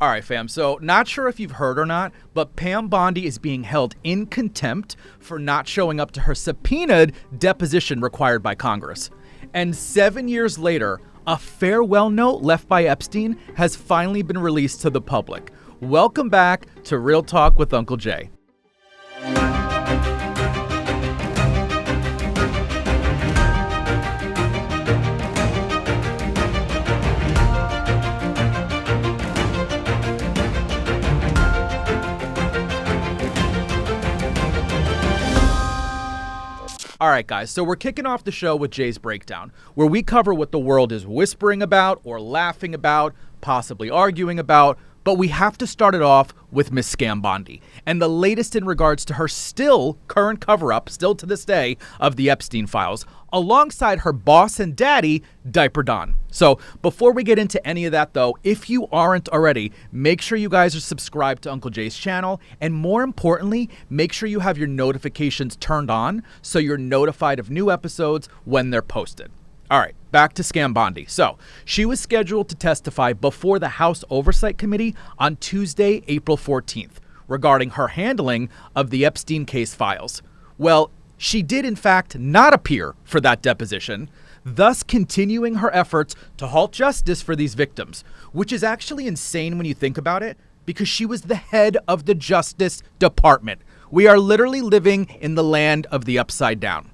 All right, fam. So not sure if you've heard or not, but Pam Bondi is being held in contempt for not showing up to her subpoenaed deposition required by Congress. And 7 years later, a farewell note left by Epstein has finally been released to the public. Welcome back to Real Talk with Uncle Jay. All right, guys, so we're kicking off the show with Jay's Breakdown, where we cover what the world is whispering about or laughing about, possibly arguing about, but we have to start it off with Miss Scam Bondi and the latest in regards to her still current cover-up, still to this day, of the Epstein files, alongside her boss and daddy, Diaper Don. So before we get into any of that, though, if you aren't already, make sure you guys are subscribed to Uncle Jay's channel, and more importantly, make sure you have your notifications turned on so you're notified of new episodes when they're posted. All right, back to Scam Bondi. So she was scheduled to testify before the House Oversight Committee on Tuesday, April 14th, regarding her handling of the Epstein case files. Well, she did in fact not appear for that deposition, thus continuing her efforts to halt justice for these victims, which is actually insane when you think about it, because she was the head of the Justice Department. We are literally living in the land of the upside down.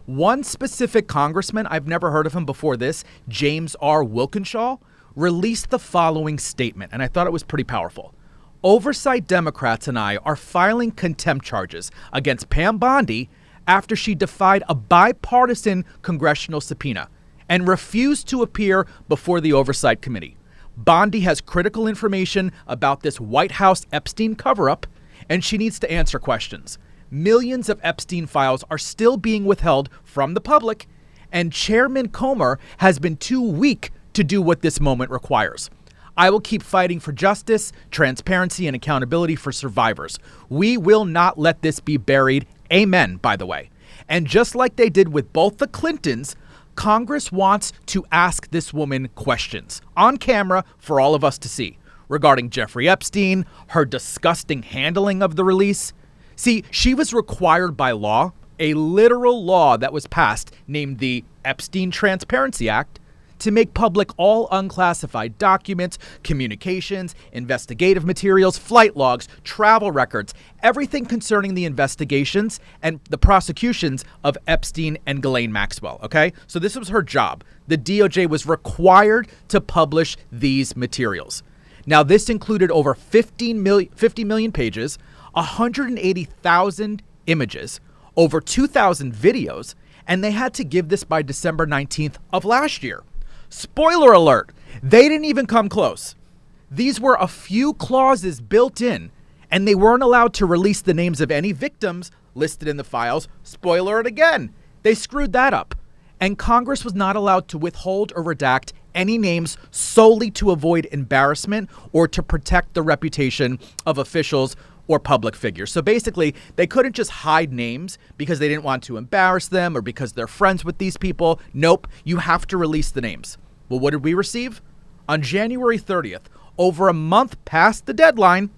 One specific congressman, I've never heard of him before this, James R. Wilkinshaw, released the following statement, and I thought it was pretty powerful. Oversight Democrats and I are filing contempt charges against Pam Bondi after she defied a bipartisan congressional subpoena and refused to appear before the Oversight Committee. Bondi has critical information about this White House Epstein cover-up, and she needs to answer questions. Millions of Epstein files are still being withheld from the public, and Chairman Comer has been too weak to do what this moment requires. I will keep fighting for justice, transparency, and accountability for survivors. We will not let this be buried. Amen, by the way. And just like they did with both the Clintons, Congress wants to ask this woman questions on camera for all of us to see regarding Jeffrey Epstein, her disgusting handling of the release. See, she was required by law, a literal law that was passed named the Epstein Transparency Act, to make public all unclassified documents, communications, investigative materials, flight logs, travel records, everything concerning the investigations and the prosecutions of Epstein and Ghislaine Maxwell, okay? So this was her job. The DOJ was required to publish these materials. Now, this included over 50 million pages, 180,000 images, over 2,000 videos, and they had to give this by December 19th of last year. Spoiler alert, they didn't even come close. These were a few clauses built in, and they weren't allowed to release the names of any victims listed in the files. Spoiler alert again, they screwed that up. And Congress was not allowed to withhold or redact any names solely to avoid embarrassment or to protect the reputation of officials or public figures. So basically, they couldn't just hide names because they didn't want to embarrass them or because they're friends with these people. Nope, you have to release the names. Well, what did we receive? On January 30th, over a month past the deadline,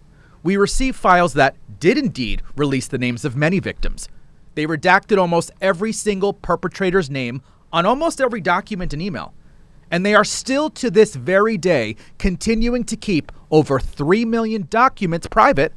we received files that did indeed release the names of many victims. They redacted almost every single perpetrator's name on almost every document and email. And they are still to this very day continuing to keep over 3 million documents private.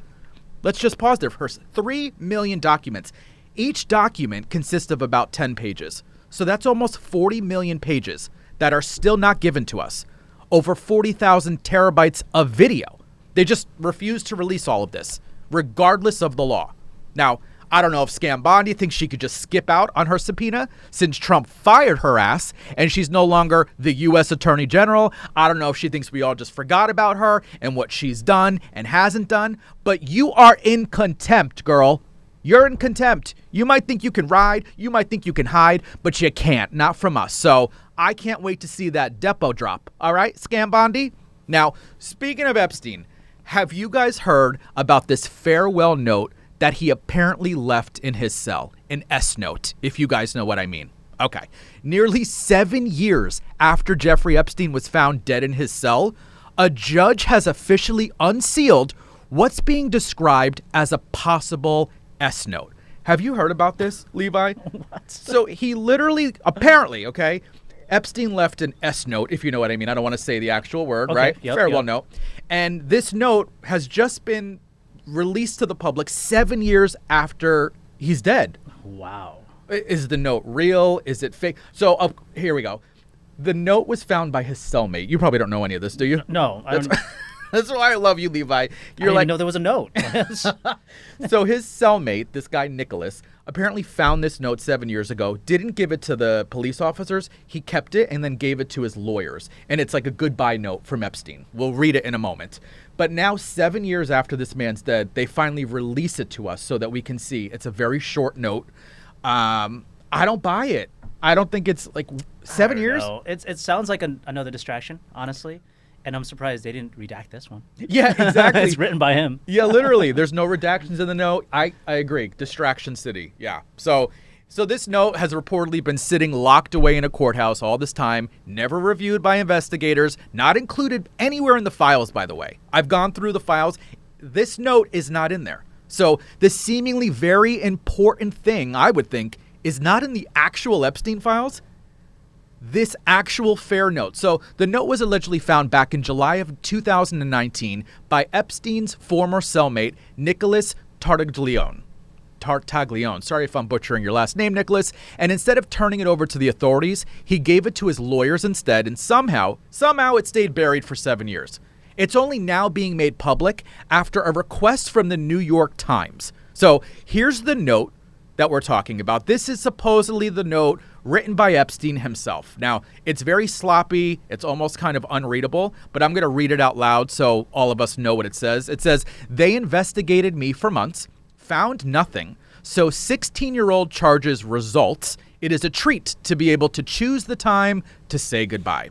Let's just pause there first. 3 million documents. Each document consists of about 10 pages. So that's almost 40 million pages that are still not given to us. Over 40,000 terabytes of video. They just refuse to release all of this, regardless of the law. Now, I don't know if Scam Bondi thinks she could just skip out on her subpoena since Trump fired her ass and she's no longer the U.S. Attorney General. I don't know if she thinks we all just forgot about her and what she's done and hasn't done. But you are in contempt, girl. You're in contempt. You might think you can ride, you might think you can hide, but you can't, not from us. So I can't wait to see that depo drop. All right, Scam Bondi? Now, speaking of Epstein, have you guys heard about this farewell note that he apparently left in his cell? An S note, if you guys know what I mean. Okay. Nearly 7 years after Jeffrey Epstein was found dead in his cell, a judge has officially unsealed what's being described as a possible S note. Have you heard about this, Levi? What? So he literally, apparently, okay, Epstein left an S note, if you know what I mean. I don't want to say the actual word, Okay, right? yep, Farewell yep. note. And this note has just been released to the public 7 years after he's dead. Wow. Is the note real? Is it fake? So here we go. The note was found by his cellmate. You probably don't know any of this, do you? No. That's why I love you, Levi. I didn't even know there was a note. So his cellmate, this guy Nicholas, apparently found this note 7 years ago, didn't give it to the police officers. He kept it and then gave it to his lawyers. And it's like a goodbye note from Epstein. We'll read it in a moment. But now, 7 years after this man's dead, they finally release it to us so that we can see. It's a very short note. I don't buy it. I don't think it's like 7 years. It sounds like another distraction, honestly. And I'm surprised they didn't redact this one. Yeah, exactly. It's written by him. Yeah, literally. There's no redactions in the note. I agree. Distraction city. Yeah. So this note has reportedly been sitting locked away in a courthouse all this time, never reviewed by investigators, not included anywhere in the files, by the way. I've gone through the files. This note is not in there. So the seemingly very important thing, I would think, is not in the actual Epstein files. This actual fair note. So the note was allegedly found back in July of 2019 by Epstein's former cellmate, Nicholas Tartaglione. Sorry if I'm butchering your last name, Nicholas. And instead of turning it over to the authorities, he gave it to his lawyers instead, and somehow it stayed buried for 7 years. It's only now being made public after a request from the New York Times. So here's the note that we're talking about. This is supposedly the note written by Epstein himself. Now, it's very sloppy. It's almost kind of unreadable, but I'm going to read it out loud so all of us know what it says. It says, "They investigated me for months, found nothing. So 16-year-old charges results. It is a treat to be able to choose the time to say goodbye."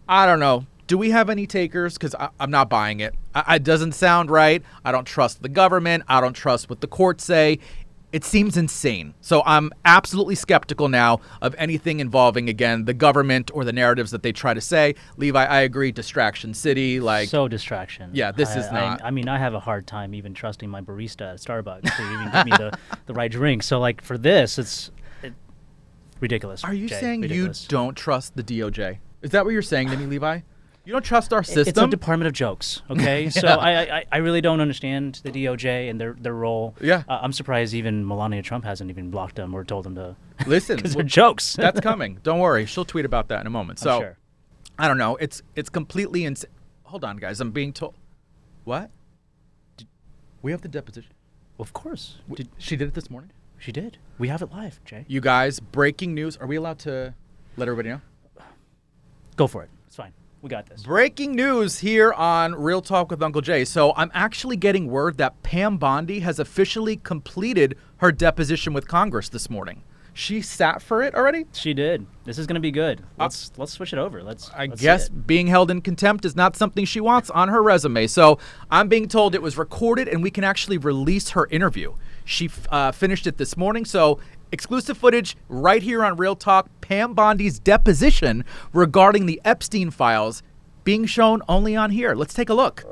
I don't know. Do we have any takers? Because I'm not buying it. It doesn't sound right. I don't trust the government. I don't trust what the courts say. It seems insane. So I'm absolutely skeptical now of anything involving, again, the government or the narratives that they try to say. Levi, I agree. Distraction city. So distraction. Yeah, this is not. I mean, I have a hard time even trusting my barista at Starbucks to even give me the right drink. So, like, for this, it's ridiculous. Are you Jay, saying ridiculous. you don't trust the DOJ? Is that what you're saying to me, Levi? You don't trust our system? It's a department of jokes, okay? Yeah. So I really don't understand the DOJ and their role. Yeah. I'm surprised even Melania Trump hasn't even blocked them or told them to. Listen. Because they're jokes. That's coming. Don't worry. She'll tweet about that in a moment. So, I'm sure. I don't know. It's completely insane. Hold on, guys. I'm being told. What? We have the deposition. Well, of course. She did it this morning? She did. We have it live, Jay. You guys, breaking news. Are we allowed to let everybody know? Go for it. It's fine. We got this. Breaking news here on Real Talk with Uncle Jay. So I'm actually getting word that Pam Bondi has officially completed her deposition with Congress this morning. She sat for it already? She did. This is going to be good. Let's switch it over. Let's guess being held in contempt is not something she wants on her resume. So I'm being told it was recorded and we can actually release her interview. She finished it this morning. So exclusive footage right here on Real Talk. Pam Bondi's deposition regarding the Epstein files being shown only on here. Let's take a look.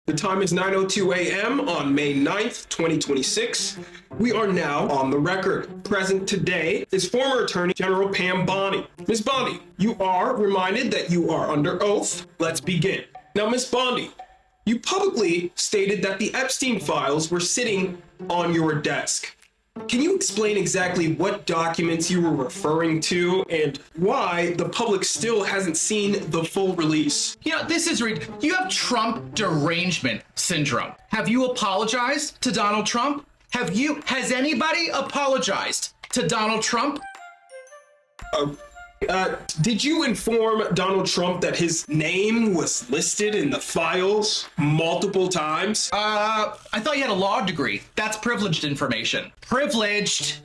The time is 9:02 a.m. on May 9th, 2026. We are now on the record. Present today is former Attorney General Pam Bondi. Ms. Bondi, you are reminded that you are under oath. Let's begin. Now, Ms. Bondi, you publicly stated that the Epstein files were sitting on your desk. Can you explain exactly what documents you were referring to and why the public still hasn't seen the full release? You know, you have Trump derangement syndrome. Have you apologized to Donald Trump? Has anybody apologized to Donald Trump? Did you inform Donald Trump that his name was listed in the files multiple times? I thought you had a law degree. That's privileged information. Privileged.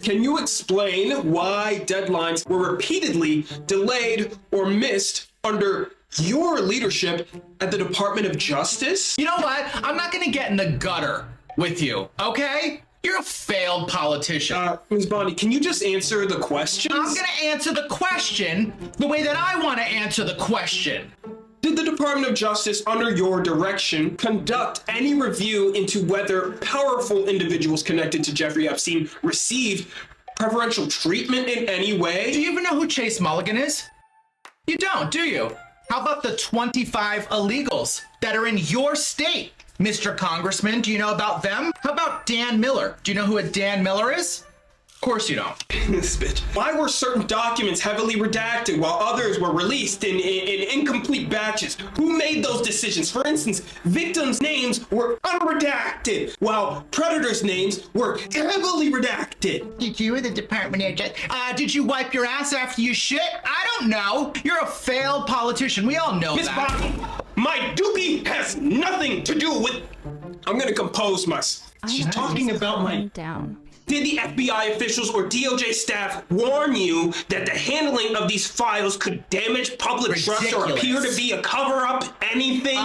Can you explain why deadlines were repeatedly delayed or missed under your leadership at the Department of Justice? You know what? I'm not gonna get in the gutter with you, okay? You're a failed politician. Ms. Bondi, can you just answer the questions? I'm gonna answer the question the way that I want to answer the question. Did the Department of Justice, under your direction, conduct any review into whether powerful individuals connected to Jeffrey Epstein received preferential treatment in any way? Do you even know who Chase Mulligan is? You don't, do you? How about the 25 illegals that are in your state? Mr. Congressman, do you know about them? How about Dan Miller? Do you know who a Dan Miller is? Of course you don't. This bitch. Why were certain documents heavily redacted while others were released in incomplete batches? Who made those decisions? For instance, victims' names were unredacted while predators' names were heavily redacted. Did you or the Department of Justice? Did you wipe your ass after you shit? I don't know. You're a failed politician. We all know Miss that. Bondi, my doopie has nothing to do with... I'm gonna compose myself. She's talking about my... down. Did the FBI officials or DOJ staff warn you that the handling of these files could damage public trust or appear to be a cover-up? Anything?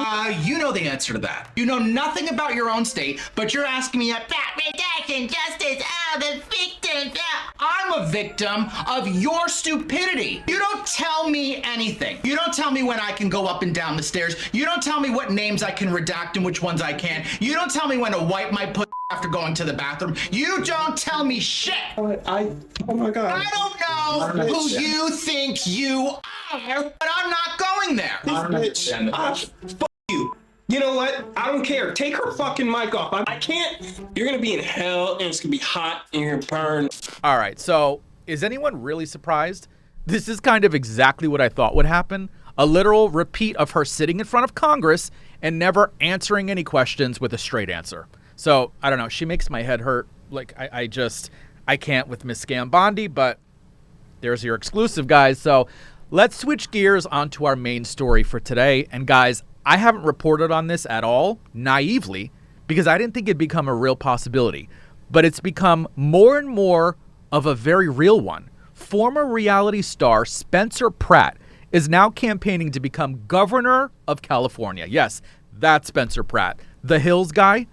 You know the answer to that. You know nothing about your own state, but you're asking me about redaction, justice, the victims. I'm a victim of your stupidity. You don't tell me anything. You don't tell me when I can go up and down the stairs. You don't tell me what names I can redact and which ones I can't. You don't tell me when to wipe my pussy after going to the bathroom. You don't tell me shit. Oh my God. I don't know who you think you are, but I'm not going there. This bitch. Fuck you. You know what? I don't care. Take her fucking mic off. I can't. You're gonna be in hell and it's gonna be hot and you're gonna burn. All right, so is anyone really surprised? This is kind of exactly what I thought would happen. A literal repeat of her sitting in front of Congress and never answering any questions with a straight answer. So, I don't know. She makes my head hurt. Like, I can't with Miss Pam Bondi, but there's your exclusive, guys. So, let's switch gears onto our main story for today. And, guys, I haven't reported on this at all, naively, because I didn't think it'd become a real possibility. But it's become more and more of a very real one. Former reality star Spencer Pratt is now campaigning to become governor of California. Yes, that's Spencer Pratt, the Hills guy.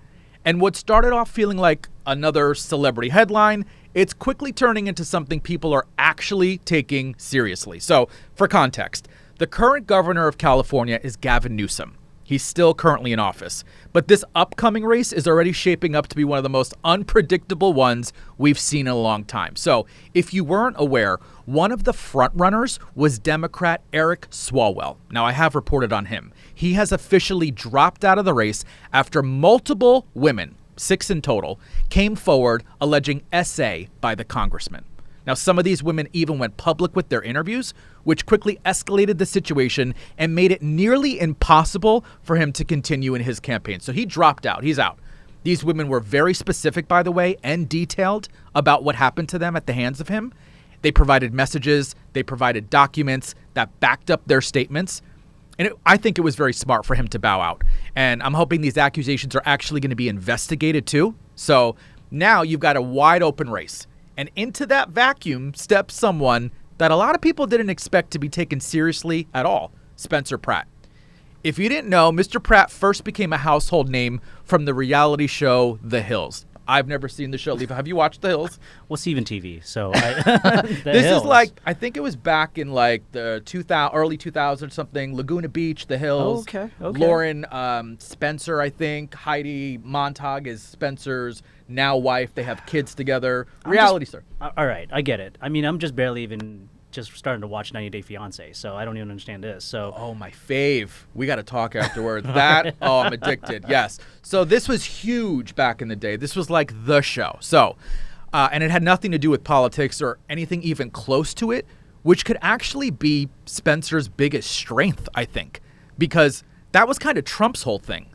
And what started off feeling like another celebrity headline, it's quickly turning into something people are actually taking seriously. So, for context, the current governor of California is Gavin Newsom. He's still currently in office. But this upcoming race is already shaping up to be one of the most unpredictable ones we've seen in a long time. So, if you weren't aware, one of the frontrunners was Democrat Eric Swalwell. Now, I have reported on him. He has officially dropped out of the race after multiple women, 6 in total, came forward alleging essay by the congressman. Now, some of these women even went public with their interviews, which quickly escalated the situation and made it nearly impossible for him to continue in his campaign. So he dropped out. He's out. These women were very specific, by the way, and detailed about what happened to them at the hands of him. They provided messages. They provided documents that backed up their statements. And I think it was very smart for him to bow out. And I'm hoping these accusations are actually going to be investigated too. So now you've got a wide open race. And into that vacuum steps someone that a lot of people didn't expect to be taken seriously at all, Spencer Pratt. If you didn't know, Mr. Pratt first became a household name from the reality show The Hills. I've never seen the show. Leva, have you watched The Hills? Well, Steven TV. So this is like, I think it was back in like the early 2000s or something. Laguna Beach, The Hills. Oh, okay. Lauren Spencer, I think. Heidi Montag is Spencer's now wife. They have kids together. Reality star. All right, I get it. I mean, I'm just barely even just starting to watch 90 Day Fiance, so I don't even understand this. So oh, my fave. We got to talk afterwards. I'm addicted. Yes. So this was huge back in the day. This was like the show. So, and it had nothing to do with politics or anything even close to it, which could actually be Spencer's biggest strength, I think, because that was kind of Trump's whole thing.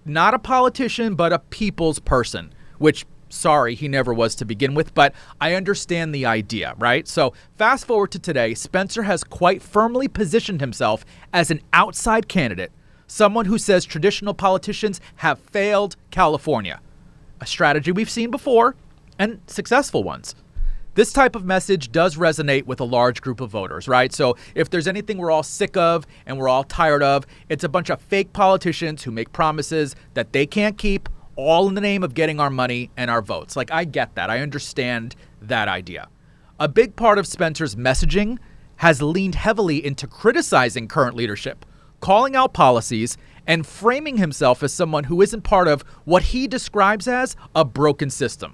Not a politician, but a people's person, which sorry, he never was to begin with, but I understand the idea, right? So fast forward to today, Spencer has quite firmly positioned himself as an outside candidate, someone who says traditional politicians have failed California, a strategy we've seen before and successful ones. This type of message does resonate with a large group of voters, right? So if there's anything we're all sick of and we're all tired of, it's a bunch of fake politicians who make promises that they can't keep, all in the name of getting our money and our votes. Like, I get that. I understand that idea. A big part of Spencer's messaging has leaned heavily into criticizing current leadership, calling out policies, and framing himself as someone who isn't part of what he describes as a broken system.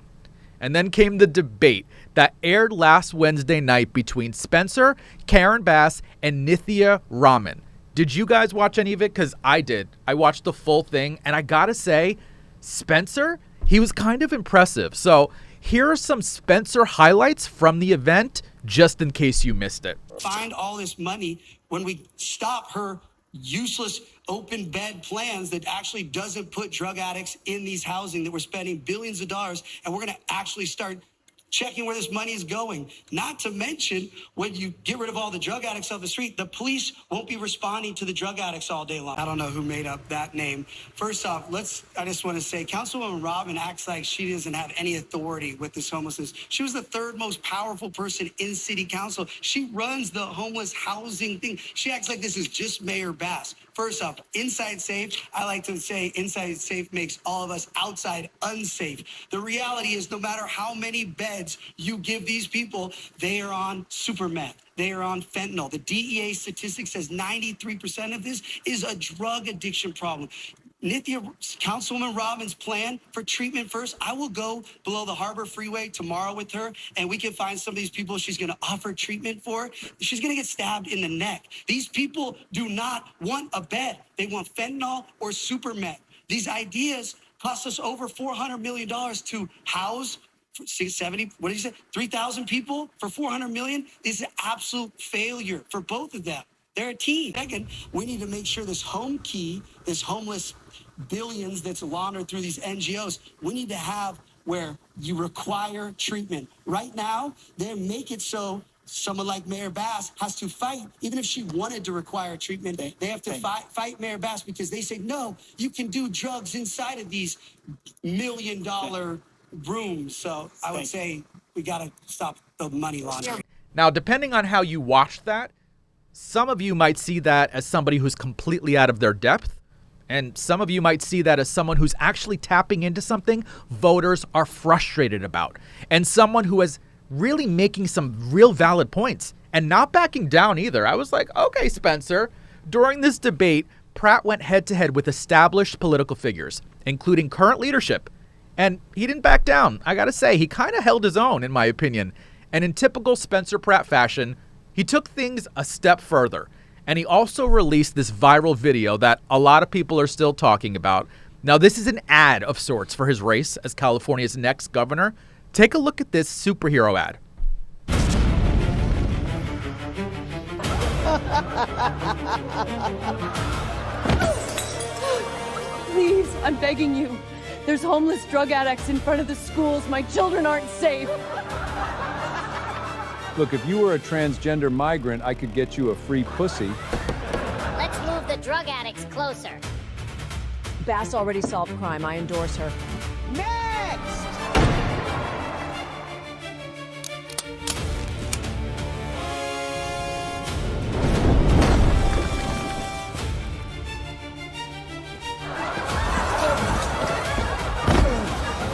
And then came the debate that aired last Wednesday night between Spencer, Karen Bass, and Nithya Raman. Did you guys watch any of it? Because I did. I watched the full thing, and I gotta say, Spencer, he was kind of impressive. So here are some Spencer highlights from the event, just in case you missed it. Find all this money when we stop her useless open bed plans that actually doesn't put drug addicts in these housing that we're spending billions of dollars, and we're going to actually start checking where this money is going. Not to mention, when you get rid of all the drug addicts off the street, the police won't be responding to the drug addicts all day long. I don't know who made up that name. First off, I just want to say, Councilwoman Robin acts like she doesn't have any authority with this homelessness. She was the third most powerful person in city council. She runs the homeless housing thing. She acts like this is just Mayor Bass. First off, inside safe, I like to say inside safe makes all of us outside unsafe. The reality is no matter how many beds you give these people, they are on super meth. They are on fentanyl. The DEA statistic says 93% of this is a drug addiction problem. Nithya, Councilwoman Robin's plan for treatment first, I will go below the Harbor Freeway tomorrow with her, and we can find some of these people she's going to offer treatment for. She's going to get stabbed in the neck. These people do not want a bed. They want fentanyl or super meth. These ideas cost us over $400 million to house 70, what did you say, 3,000 people for $400 million. This is an absolute failure for both of them. They're a team. Second, we need to make sure this home key, this homeless billions that's laundered through these NGOs, we need to have where you require treatment. Right now, they make it so someone like Mayor Bass has to fight. Even if she wanted to require treatment, they have to fight Mayor Bass because they say, no, you can do drugs inside of these $1 million rooms. So I would say we got to stop the money laundering. Now, depending on how you watch that, some of you might see that as somebody who's completely out of their depth, and some of you might see that as someone who's actually tapping into something voters are frustrated about, and someone who is really making some real valid points and not backing down either. I was like, okay, Spencer. During this debate, Pratt went head-to-head with established political figures, including current leadership, and he didn't back down. I gotta say, he kind of held his own, in my opinion. And in typical Spencer Pratt fashion, he took things a step further, and he also released this viral video that a lot of people are still talking about. Now, this is an ad of sorts for his race as California's next governor. Take a look at this superhero ad. Please, I'm begging you. There's homeless drug addicts in front of the schools. My children aren't safe. Look, if you were a transgender migrant, I could get you a free pussy. Let's move the drug addicts closer. Bass already solved crime. I endorse her. Next!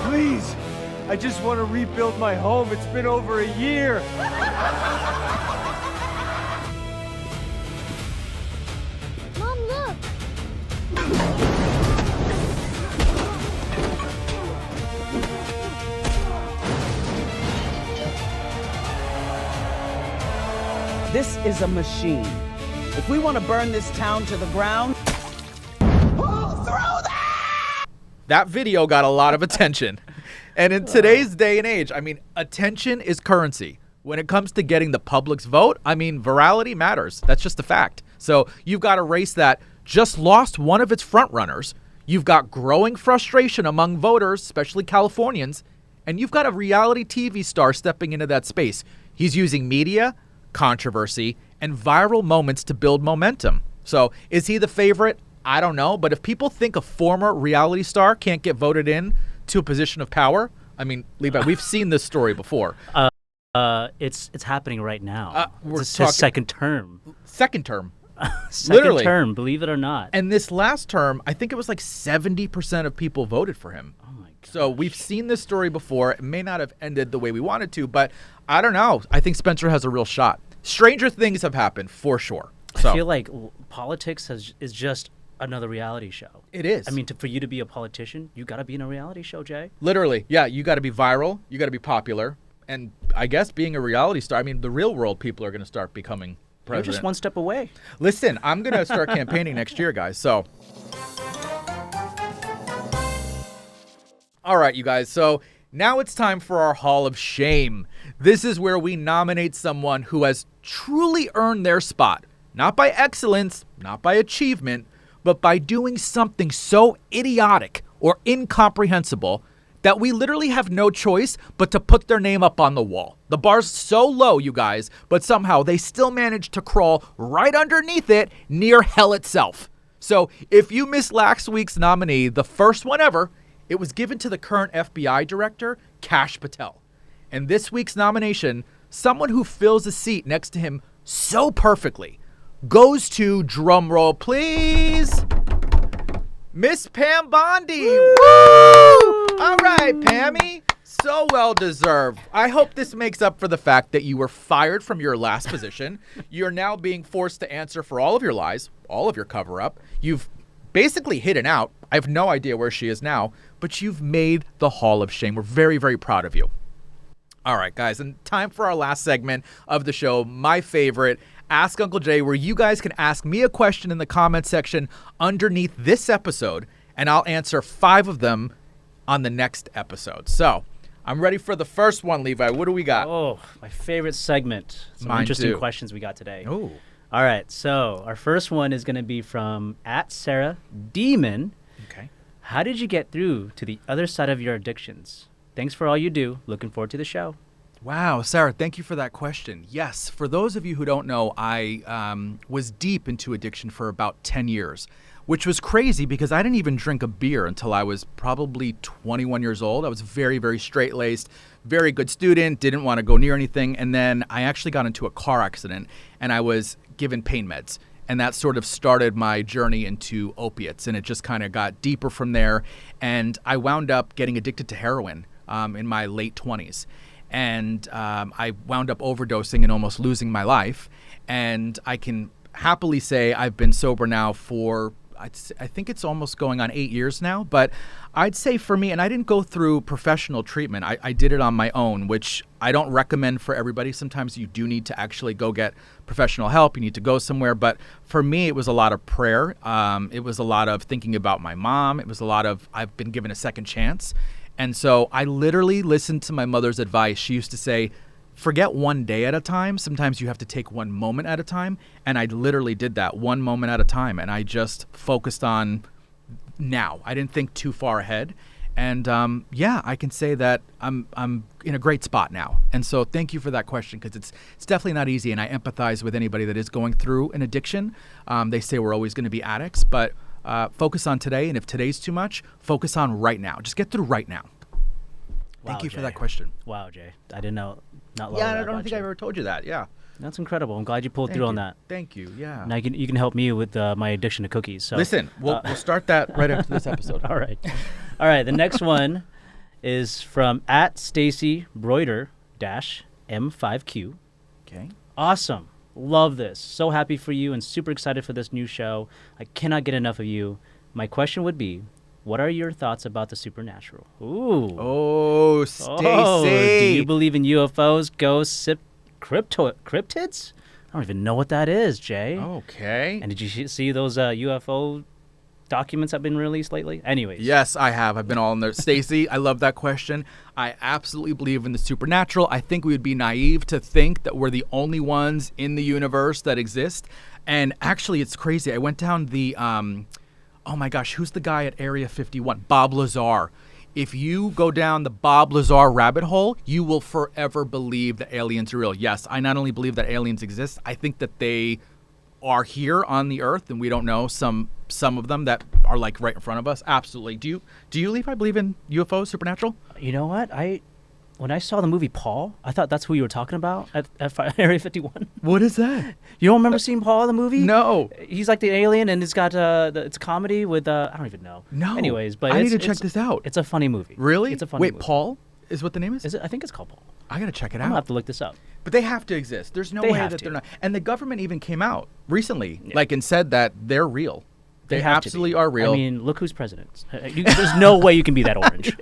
Please, I just want to rebuild my home. It's been over a year. Mom, look! This is a machine. If we want to burn this town to the ground, That video got a lot of attention. And in today's day and age, I mean, attention is currency. When it comes to getting the public's vote, I mean, virality matters. That's just a fact. So you've got a race that just lost one of its frontrunners. You've got growing frustration among voters, especially Californians. And you've got a reality TV star stepping into that space. He's using media, controversy, and viral moments to build momentum. So is he the favorite? I don't know. But if people think a former reality star can't get voted in to a position of power, I mean, Levi, we've seen this story before. It's happening right now. It's his second term. Second term. Second Literally. term, believe it or not. And this last term, I think it was like 70% of people voted for him. Oh my God. So we've seen this story before. It may not have ended the way we wanted to, but I don't know. I think Spencer has a real shot. Stranger things have happened, for sure. So I feel like politics is just another reality show. it is. I mean, for you to be a politician, you got to be in a reality show, Jay. Literally, yeah, you got to be viral, you got to be popular, and I guess being a reality star, I mean, the real world people are going to start becoming president. You're just one step away. Listen, I'm going to start campaigning next year, guys, so. All right, you guys, so now it's time for our Hall of Shame. This is where we nominate someone who has truly earned their spot, not by excellence, not by achievement, but by doing something so idiotic or incomprehensible that we literally have no choice but to put their name up on the wall. The bar's so low, you guys, but somehow they still managed to crawl right underneath it near hell itself. So if you missed last week's nominee, the first one ever, it was given to the current FBI director, Kash Patel. And this week's nomination, someone who fills a seat next to him so perfectly, goes to, drum roll please, Miss Pam Bondi. Woo! All right, Pammy. So well deserved. I hope this makes up for the fact that you were fired from your last position. You're now being forced to answer for all of your lies, all of your cover-up. You've basically hidden out. I have no idea where she is now, but you've made the Hall of Shame. We're very, very proud of you. All right, guys, and time for our last segment of the show, my favorite, Ask Uncle Jay, where you guys can ask me a question in the comment section underneath this episode, and I'll answer 5 of them on the next episode. So I'm ready for the first one, Levi. What do we got? Oh, my favorite segment. Some Mine interesting too. questions we got today. Oh. All right, so our first one is going to be from @SarahDemon. Okay. How did you get through to the other side of your addictions? Thanks for all you do. Looking forward to the show. Wow, Sarah, thank you for that question. Yes, for those of you who don't know, I was deep into addiction for about 10 years, which was crazy because I didn't even drink a beer until I was probably 21 years old. I was very, very straight-laced, very good student, didn't want to go near anything, and then I actually got into a car accident, and I was given pain meds. And that sort of started my journey into opiates, and it just kind of got deeper from there. And I wound up getting addicted to heroin in my late 20s. And I wound up overdosing and almost losing my life. And I can happily say I've been sober now for, I think it's almost going on 8 years now. But I'd say for me, and I didn't go through professional treatment. I did it on my own, which I don't recommend for everybody. Sometimes you do need to actually go get professional help. You need to go somewhere. But for me, it was a lot of prayer. It was a lot of thinking about my mom. It was a lot of, I've been given a second chance. And so I literally listened to my mother's advice. She used to say, forget one day at a time. Sometimes you have to take one moment at a time. And I literally did that one moment at a time. And I just focused on now. I didn't think too far ahead. And yeah, I can say that I'm in a great spot now. And so thank you for that question, because it's definitely not easy. And I empathize with anybody that is going through an addiction. They say we're always going to be addicts, but focus on today, and if today's too much, focus on right now. Just get through right now. Thank you for that question. Wow, Jay. I didn't know. Not Yeah, I don't think I've ever told you that. Yeah. That's incredible. I'm glad you pulled through on that. Thank you. Yeah. Now you can help me with my addiction to cookies. So listen, we'll start that right after this episode. All right. All right. The next one is from @StacyBroider-M5Q. Okay. Awesome. Love this. So happy for you and super excited for this new show. I cannot get enough of you. My question would be, what are your thoughts about the supernatural? Ooh. Oh, Stacy. Do you believe in UFOs, ghosts, cryptids? I don't even know what that is, Jay. Okay. And did you see those UFO documents that have been released lately? Anyways. Yes, I have. I've been all in there. Stacy, I love that question. I absolutely believe in the supernatural. I think we would be naive to think that we're the only ones in the universe that exist. And actually, it's crazy. I went down the, oh my gosh, who's the guy at Area 51? Bob Lazar. If you go down the Bob Lazar rabbit hole, you will forever believe that aliens are real. Yes, I not only believe that aliens exist, I think that they are here on the earth and we don't know some of them that are like right in front of us. Absolutely. Do you Levi, believe in UFOs, supernatural? You know what? When I saw the movie Paul, I thought that's who you were talking about at Area 51. What is that? You don't remember seeing Paul in the movie? No. He's like the alien, and it's got it's a comedy with I don't even know. No. Anyways, but I need to check this out. It's a funny movie. Really? It's a funny movie. Wait, Paul is what the name is? Is it? I think it's called Paul. I got to check it I'm out. gonna have to look this up. But they have to exist. There's no They way have that to. they're not. And the government even came out recently, and said that they're real. They have to absolutely be. are real. I mean, look who's president. There's no way you can be that orange.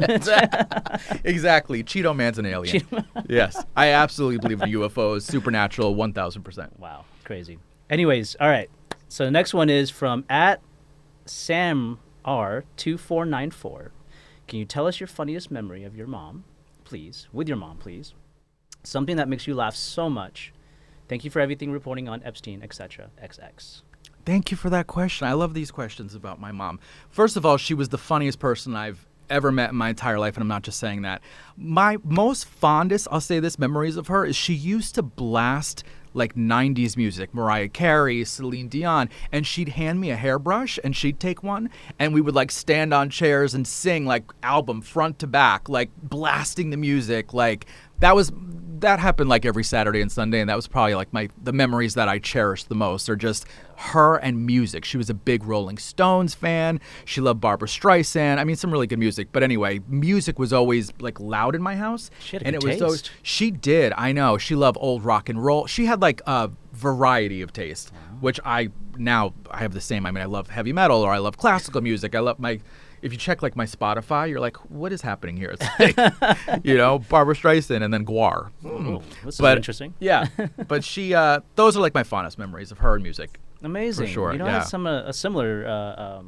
Exactly. Cheeto Man's an alien. Yes. I absolutely believe in UFOs, supernatural, 1,000%. Wow, crazy. Anyways, all right. So the next one is from @SamR2494. Can you tell us your funniest memory of your mom, please? With your mom, please. Something that makes you laugh so much. Thank you for everything reporting on Epstein, etc. XX. Thank you for that question. I love these questions about my mom. First of all, she was the funniest person I've ever met in my entire life, and I'm not just saying that. My most fondest, I'll say this, memories of her is she used to blast like 90s music, Mariah Carey, Celine Dion, and she'd hand me a hairbrush and she'd take one and we would like stand on chairs and sing like album front to back, like blasting the music. Like that happened like every Saturday and Sunday, and that was probably like the memories that I cherish the most are just her and music. She was a big Rolling Stones fan. She loved Barbra Streisand. I mean, some really good music. But anyway, music was always like loud in my house. She had a and good it was always, taste. she did. I know. She loved old rock and roll. She had like a variety of taste, which I have the same. I mean, I love heavy metal or I love classical music. I love if you check like my Spotify, you're like, what is happening here? It's like, Barbra Streisand and then Guar. This is interesting. Yeah, but she, those are like my fondest memories of her and music. Amazing. For sure. I had a similar,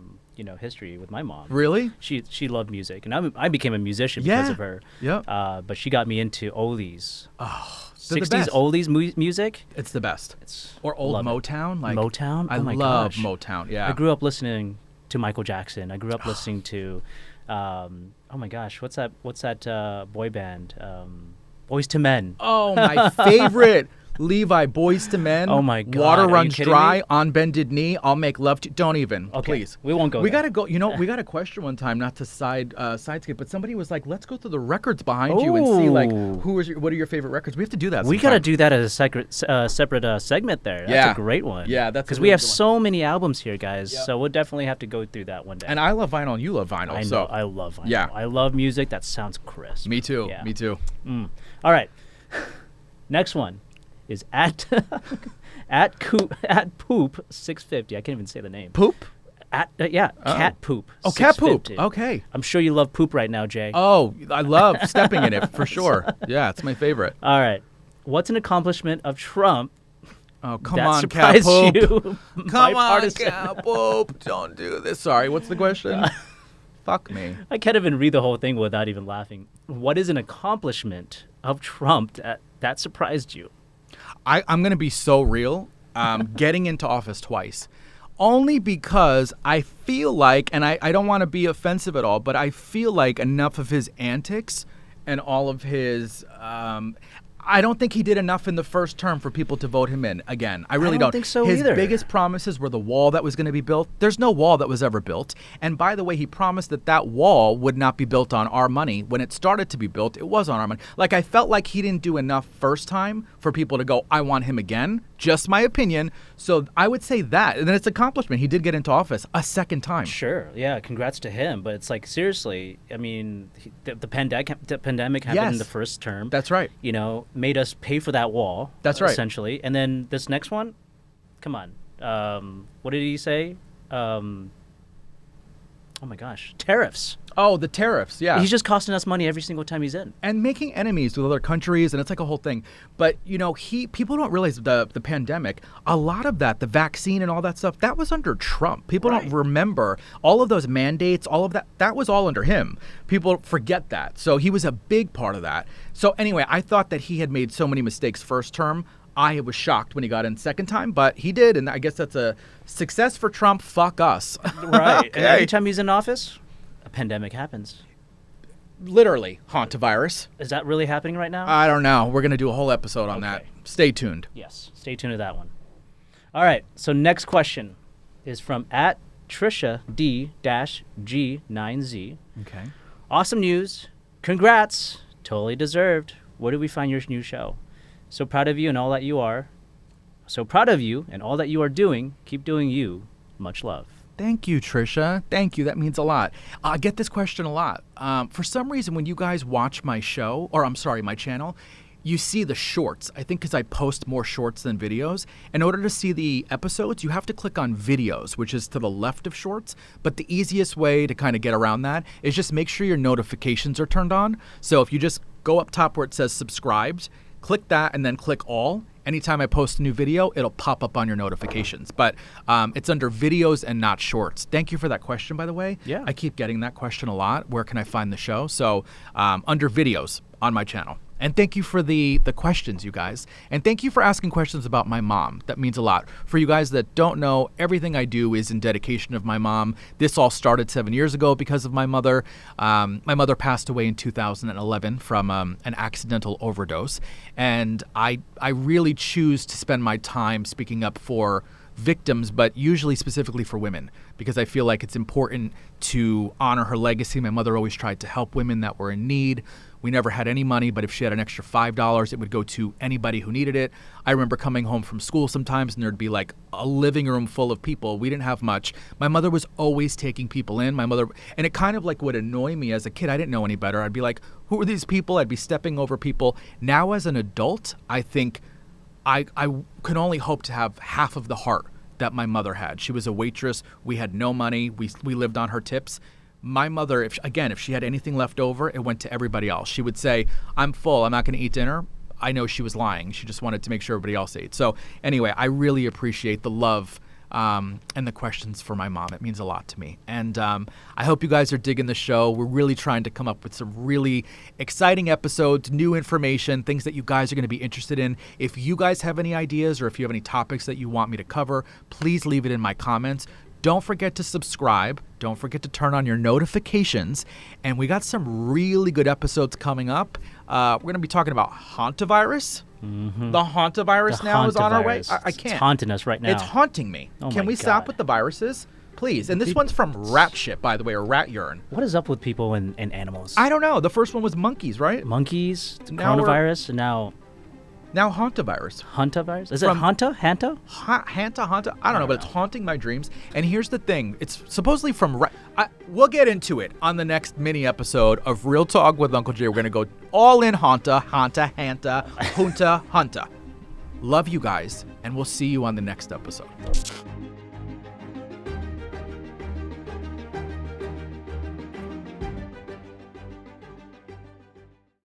history with my mom. Really? She loved music, and I became a musician because of her. Yeah. But she got me into oldies. Oh, 60s oldies music. It's the best. Or old Motown. Like Motown. I Oh my love gosh. Motown. Yeah. I grew up listening to Michael Jackson. I grew up listening to, oh my gosh, what's that boy band? Boys to Men. Oh, my favorite. Levi, Boys to Men. Oh my God. Water Are you runs kidding dry. me? On bended knee. I'll make love to. Don't even. Okay, Please. we won't go We there. gotta go. We got a question one time, not to sideskip, but somebody was like, "Let's go through the records behind you and see like what are your favorite records." We have to do that. We sometime. got to do that as a separate segment there. That's a great one. Yeah, that's because a we really have good one. so many albums here, guys. So we'll definitely have to go through that one day. And I love vinyl, and you love vinyl. I know. So I love vinyl. Yeah. I love music that sounds crisp. Me too. Yeah. Me too. All right. Next one is at poop 650. I can't even say the name. Poop. Cat poop. Oh, cat poop. 650. Okay. I'm sure you love poop right now, Jay. Oh, I love stepping in it for sure. Yeah, it's my favorite. All right. What's an accomplishment of Trump Oh, come that on, cat surprised poop. you? Come on, Bipartisan. cat poop. Don't do this. Sorry, what's the question? Fuck me. I can't even read the whole thing without even laughing. What is an accomplishment of Trump that surprised you? I'm going to be so real. Getting into office twice. Only because I feel like, and I don't want to be offensive at all, but I feel like enough of his antics and all of his... I don't think he did enough in the first term for people to vote him in again. I really don't think so His either. biggest promises were the wall that was going to be built. There's no wall that was ever built. And by the way, he promised that wall would not be built on our money. When it started to be built, it was on our money. Like, I felt like he didn't do enough first time for people to go, I want him again. Just my opinion. So I would say that. And then it's an accomplishment. He did get into office a second time. Sure, yeah, congrats to him. But it's like, seriously, I mean, the pandemic happened in the first term. That's right. Made us pay for that wall. That's right. Essentially. And then this next one, come on. What did he say? Oh my gosh, tariffs. Oh, the tariffs, yeah. He's just costing us money every single time he's in. And making enemies with other countries, and it's like a whole thing. But, people don't realize the pandemic, a lot of that, the vaccine and all that stuff, that was under Trump. People don't remember all of those mandates, all of that was all under him. People forget that. So he was a big part of that. So anyway, I thought that he had made so many mistakes first term. I was shocked when he got in second time, but he did, and I guess that's a success for Trump. Fuck us. Right. Okay. And every time he's in office, a pandemic happens. Literally, hantavirus. Is that really happening right now? I don't know. We're going to do a whole episode on that. Stay tuned. Yes, stay tuned to that one. All right, so next question is from @Trisha D-G9Z. Okay. Awesome news. Congrats. Totally deserved. Where do we find your new show? So proud of you and all that you are. So proud of you and all that you are doing. Keep doing you. Much love. Thank you, Trisha. Thank you. That means a lot. I get this question a lot. For some reason, when you guys watch my show, or I'm sorry, my channel, you see the shorts. I think because I post more shorts than videos. In order to see the episodes, you have to click on videos, which is to the left of shorts. But the easiest way to kind of get around that is just make sure your notifications are turned on. So if you just go up top where it says subscribed, click that and then click all. Anytime I post a new video, it'll pop up on your notifications. But it's under videos and not shorts. Thank you for that question, by the way. Yeah. I keep getting that question a lot. Where can I find the show? So under videos on my channel. And thank you for the questions, you guys. And thank you for asking questions about my mom. That means a lot. For you guys that don't know, everything I do is in dedication of my mom. This all started 7 years ago because of my mother. My mother passed away in 2011 from an accidental overdose. And I really choose to spend my time speaking up for victims, but usually specifically for women, because I feel like it's important to honor her legacy. My mother always tried to help women that were in need. We never had any money, but if she had an extra $5, it would go to anybody who needed it. I remember coming home from school sometimes and there'd be like a living room full of people. We didn't have much. My mother was always taking people in. And it kind of like would annoy me as a kid. I didn't know any better. I'd be like, who are these people? I'd be stepping over people. Now as an adult, I think I can only hope to have half of the heart that my mother had. She was a waitress. We had no money. We lived on her tips. My mother, if she had anything left over, it went to everybody else. She would say, I'm full. I'm not going to eat dinner. I know she was lying. She just wanted to make sure everybody else ate. So anyway, I really appreciate the love and the questions for my mom. It means a lot to me. And I hope you guys are digging the show. We're really trying to come up with some really exciting episodes, new information, things that you guys are going to be interested in. If you guys have any ideas or if you have any topics that you want me to cover, please leave it in my comments. Don't forget to subscribe. Don't forget to turn on your notifications. And we got some really good episodes coming up. We're going to be talking about hantavirus. Mm-hmm. The hantavirus now is on our way. I can't. It's haunting us right now. It's haunting me. Oh Can we stop with the viruses? Please. And this one's from rat shit, by the way, or rat urine. What is up with people and animals? I don't know. The first one was monkeys, right? Monkeys, coronavirus, and now hantavirus. Hantavirus? Is it Hanta? Hanta? Hanta? I don't know, but it's haunting my dreams. And here's the thing. It's supposedly from... we'll get into it on the next mini episode of Real Talk with Uncle Jay. We're going to go all in Hanta, Hunta. Love you guys, and we'll see you on the next episode.